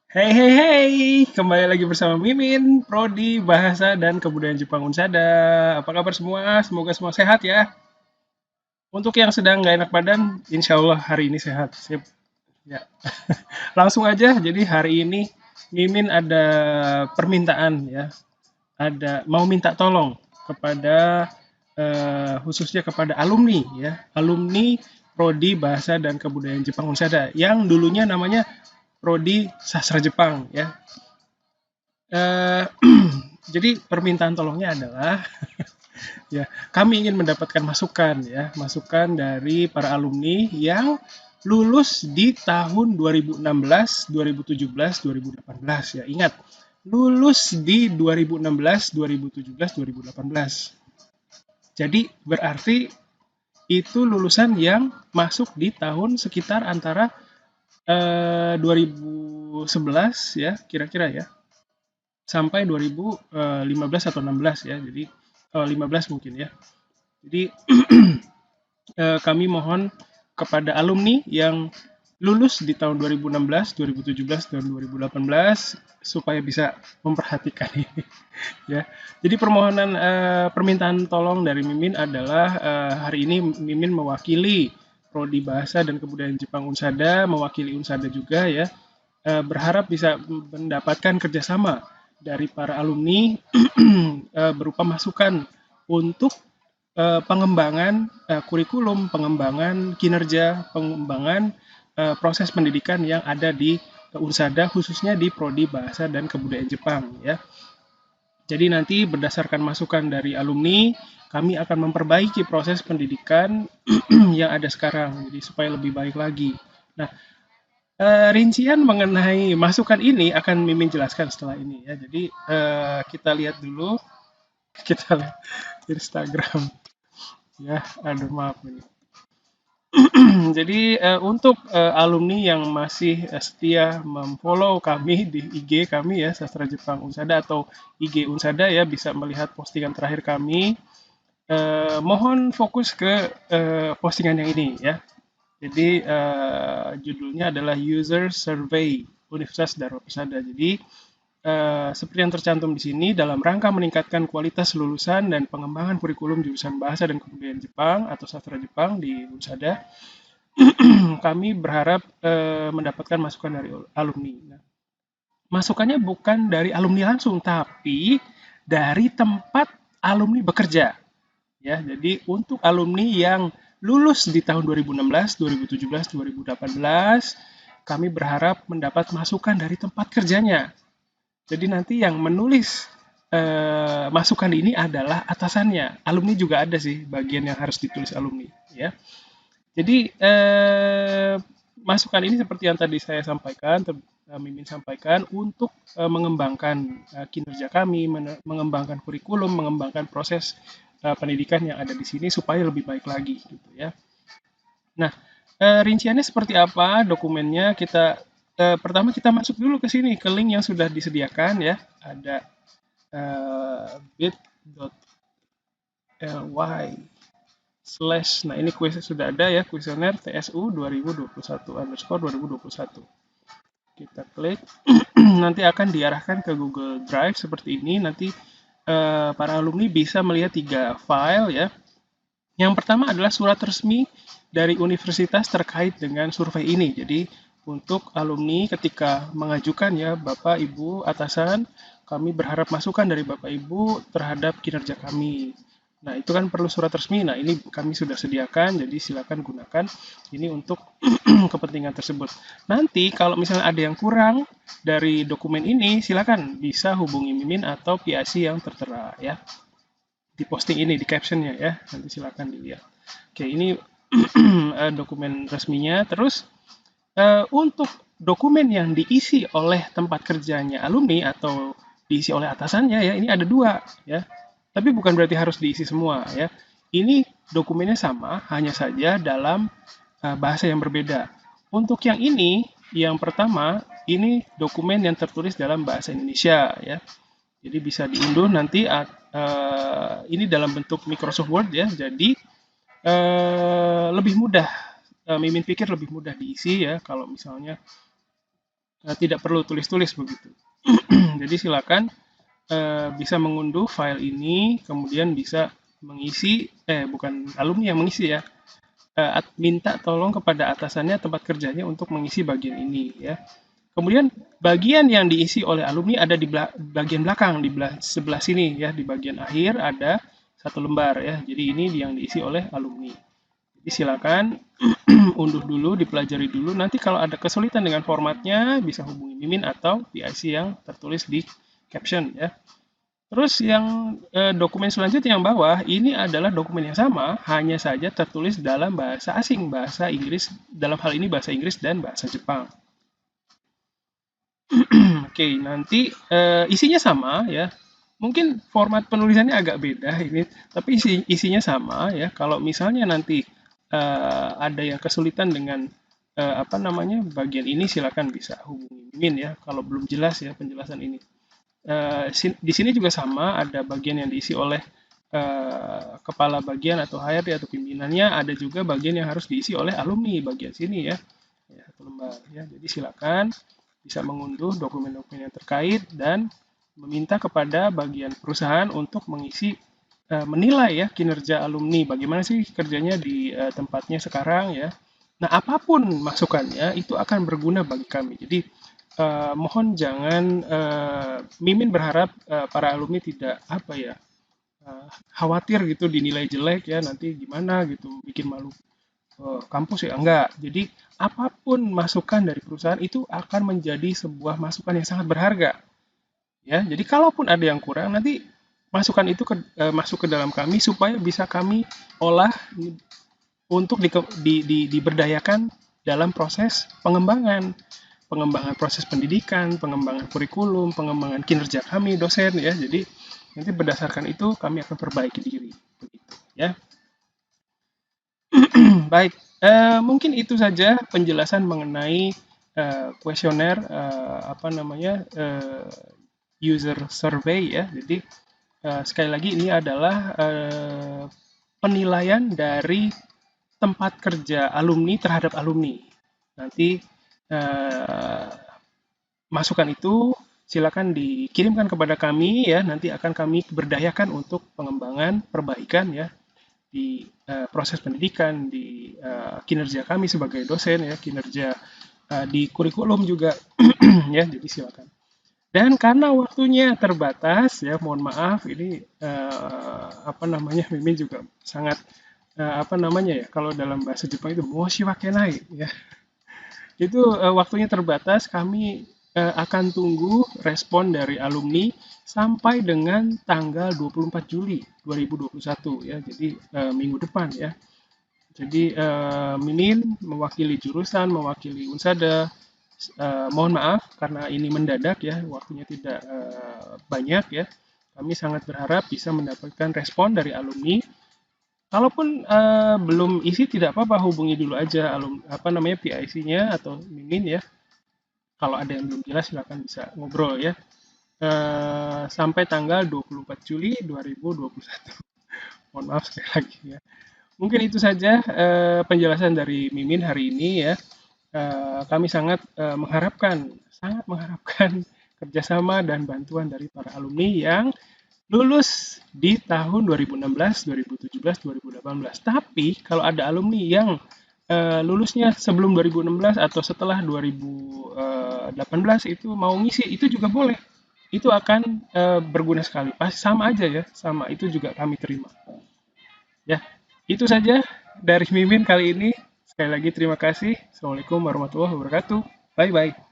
Hey hey hey, kembali lagi bersama Mimin, Prodi Bahasa dan Kebudayaan Jepang Unsada. Apa kabar semua? Semoga semua sehat ya. Untuk yang sedang nggak enak badan, insya Allah hari ini sehat. Sip. Ya. Langsung aja, jadi hari ini Mimin ada permintaan ya, ada mau minta tolong kepada khususnya kepada alumni ya, alumni Prodi Bahasa dan Kebudayaan Jepang Unsada yang dulunya namanya Prodi Sastra Jepang ya. Eh, jadi permintaan tolongnya adalah ya kami ingin mendapatkan masukan ya, masukan dari para alumni yang lulus di tahun 2016, 2017, 2018 ya. Ingat, lulus di 2016, 2017, 2018. Jadi berarti itu lulusan yang masuk di tahun sekitar antara 2011 ya, kira-kira ya, sampai 2015 atau 16 ya. Jadi 15 mungkin ya. Jadi kami mohon kepada alumni yang lulus di tahun 2016, 2017, dan 2018 supaya bisa memperhatikan ini ya. Jadi permintaan tolong dari Mimin adalah hari ini Mimin mewakili Prodi Bahasa dan Kebudayaan Jepang Unsada, mewakili Unsada juga ya, berharap bisa mendapatkan kerjasama dari para alumni berupa masukan untuk pengembangan kurikulum, pengembangan kinerja, pengembangan proses pendidikan yang ada di Unsada khususnya di Prodi Bahasa dan Kebudayaan Jepang ya. Jadi nanti berdasarkan masukan dari alumni, kami akan memperbaiki proses pendidikan yang ada sekarang jadi supaya lebih baik lagi. Nah, rincian mengenai masukan ini akan Mimin jelaskan setelah ini ya. Jadi kita lihat dulu, kita lihat Instagram ya. Aduh maaf ini. Jadi untuk alumni yang masih setia memfollow kami di IG kami ya, Sastra Jepang Unsada atau IG Unsada ya, bisa melihat postingan terakhir kami. Mohon fokus ke postingan yang ini ya. Jadi judulnya adalah User Survey Universitas Darul Pesada. Jadi seperti yang tercantum di sini, dalam rangka meningkatkan kualitas lulusan dan pengembangan kurikulum jurusan Bahasa dan Kebudayaan Jepang atau Sastra Jepang di Unsada, kami berharap mendapatkan masukan dari alumni. Nah, masukannya bukan dari alumni langsung, tapi dari tempat alumni bekerja. Ya, jadi untuk alumni yang lulus di tahun 2016, 2017, 2018, kami berharap mendapat masukan dari tempat kerjanya. Jadi nanti yang menulis masukan ini adalah atasannya. Alumni juga ada sih bagian yang harus ditulis alumni. Ya, jadi masukan ini seperti yang tadi saya sampaikan, Mimin sampaikan untuk mengembangkan kinerja kami, mengembangkan kurikulum, mengembangkan proses pendidikan yang ada di sini supaya lebih baik lagi, gitu ya. Nah, rinciannya seperti apa dokumennya? Pertama kita masuk dulu ke sini ke link yang sudah disediakan ya. Ada bit.ly/, nah ini kuis sudah ada ya, kuesioner TSU 2021 _ 2021. Kita klik, nanti akan diarahkan ke Google Drive seperti ini. Nanti para alumni bisa melihat 3 file ya. Yang pertama adalah surat resmi dari universitas terkait dengan survei ini. Jadi untuk alumni ketika mengajukan ya, Bapak, Ibu, atasan, kami berharap masukan dari Bapak, Ibu terhadap kinerja kami. Nah, itu kan perlu surat resmi. Nah, ini kami sudah sediakan, jadi silakan gunakan ini untuk kepentingan tersebut. Nanti kalau misalnya ada yang kurang dari dokumen ini, silakan bisa hubungi Mimin atau PIC yang tertera ya. Di posting ini, di captionnya ya. Nanti silakan dilihat. Oke, ini dokumen resminya. Terus untuk dokumen yang diisi oleh tempat kerjanya alumni atau diisi oleh atasannya ya, ini ada 2 ya. Tapi bukan berarti harus diisi semua ya. Ini dokumennya sama, hanya saja dalam bahasa yang berbeda. Untuk yang ini, yang pertama, ini dokumen yang tertulis dalam bahasa Indonesia ya. Jadi bisa diunduh nanti ini dalam bentuk Microsoft Word ya. Jadi lebih mudah, Mimin pikir lebih mudah diisi ya kalau misalnya tidak perlu tulis-tulis begitu. Jadi silakan bisa mengunduh file ini, kemudian bisa mengisi, bukan alumni yang mengisi ya, minta tolong kepada atasannya tempat kerjanya untuk mengisi bagian ini ya. Kemudian bagian yang diisi oleh alumni ada di bagian belakang, di sebelah sini ya, di bagian akhir ada satu lembar ya. Jadi ini yang diisi oleh alumni. Jadi silakan unduh dulu, dipelajari dulu. Nanti kalau ada kesulitan dengan formatnya bisa hubungi Mimin atau PIC yang tertulis di caption ya. Terus yang dokumen selanjutnya yang bawah ini adalah dokumen yang sama, hanya saja tertulis dalam bahasa asing, bahasa Inggris, dalam hal ini bahasa Inggris dan bahasa Jepang. Oke, nanti isinya sama ya. Mungkin format penulisannya agak beda ini, tapi isinya sama ya. Kalau misalnya nanti ada yang kesulitan dengan apa namanya bagian ini, silakan bisa hubungi Mimin ya. Kalau belum jelas ya penjelasan ini. Di sini juga sama, ada bagian yang diisi oleh kepala bagian atau HRD atau pimpinannya, ada juga bagian yang harus diisi oleh alumni bagian sini ya, satu lembar ya. Jadi silakan bisa mengunduh dokumen-dokumen yang terkait dan meminta kepada bagian perusahaan untuk mengisi menilai ya kinerja alumni, bagaimana sih kerjanya di tempatnya sekarang ya. Nah, apapun masukannya itu akan berguna bagi kami. Jadi mohon jangan Mimin berharap para alumni tidak apa ya khawatir gitu dinilai jelek ya, nanti gimana gitu bikin malu kampus ya, enggak. Jadi apapun masukan dari perusahaan itu akan menjadi sebuah masukan yang sangat berharga ya. Jadi kalaupun ada yang kurang nanti masukan itu masuk ke dalam kami supaya bisa kami olah untuk diberdayakan dalam proses pengembangan proses pendidikan, pengembangan kurikulum, pengembangan kinerja kami dosen ya. Jadi nanti berdasarkan itu kami akan perbaiki diri begitu ya. Baik, mungkin itu saja penjelasan mengenai kuesioner apa namanya user survey ya. Jadi sekali lagi ini adalah penilaian dari tempat kerja alumni terhadap alumni. Nanti masukan itu silakan dikirimkan kepada kami ya, nanti akan kami berdayakan untuk pengembangan perbaikan ya di proses pendidikan, di kinerja kami sebagai dosen ya, kinerja di kurikulum juga ya, jadi silakan. Dan karena waktunya terbatas ya, mohon maaf ini apa namanya Mimin juga sangat apa namanya ya, kalau dalam bahasa Jepang itu moshiwakenai ya. Itu waktunya terbatas, kami akan tunggu respon dari alumni sampai dengan tanggal 24 Juli 2021 ya. Jadi minggu depan ya. Jadi Mimin mewakili jurusan, mewakili Unsada, mohon maaf karena ini mendadak ya, waktunya tidak banyak ya. Kami sangat berharap bisa mendapatkan respon dari alumni. Kalaupun belum isi tidak apa-apa, hubungi dulu aja apa namanya PIC-nya atau Mimin ya. Kalau ada yang belum jelas silakan bisa ngobrol ya. Sampai tanggal 24 Juli 2021. Mohon maaf sekali lagi ya. Mungkin itu saja penjelasan dari Mimin hari ini ya. Kami sangat mengharapkan kerjasama dan bantuan dari para alumni yang lulus di tahun 2016, 2017, 2018. Tapi kalau ada alumni yang lulusnya sebelum 2016 atau setelah 2018 itu mau ngisi, itu juga boleh. Itu akan berguna sekali. Pasti sama aja ya, sama itu juga kami terima. Ya, itu saja dari Mimin kali ini. Sekali lagi terima kasih. Assalamualaikum warahmatullahi wabarakatuh. Bye bye.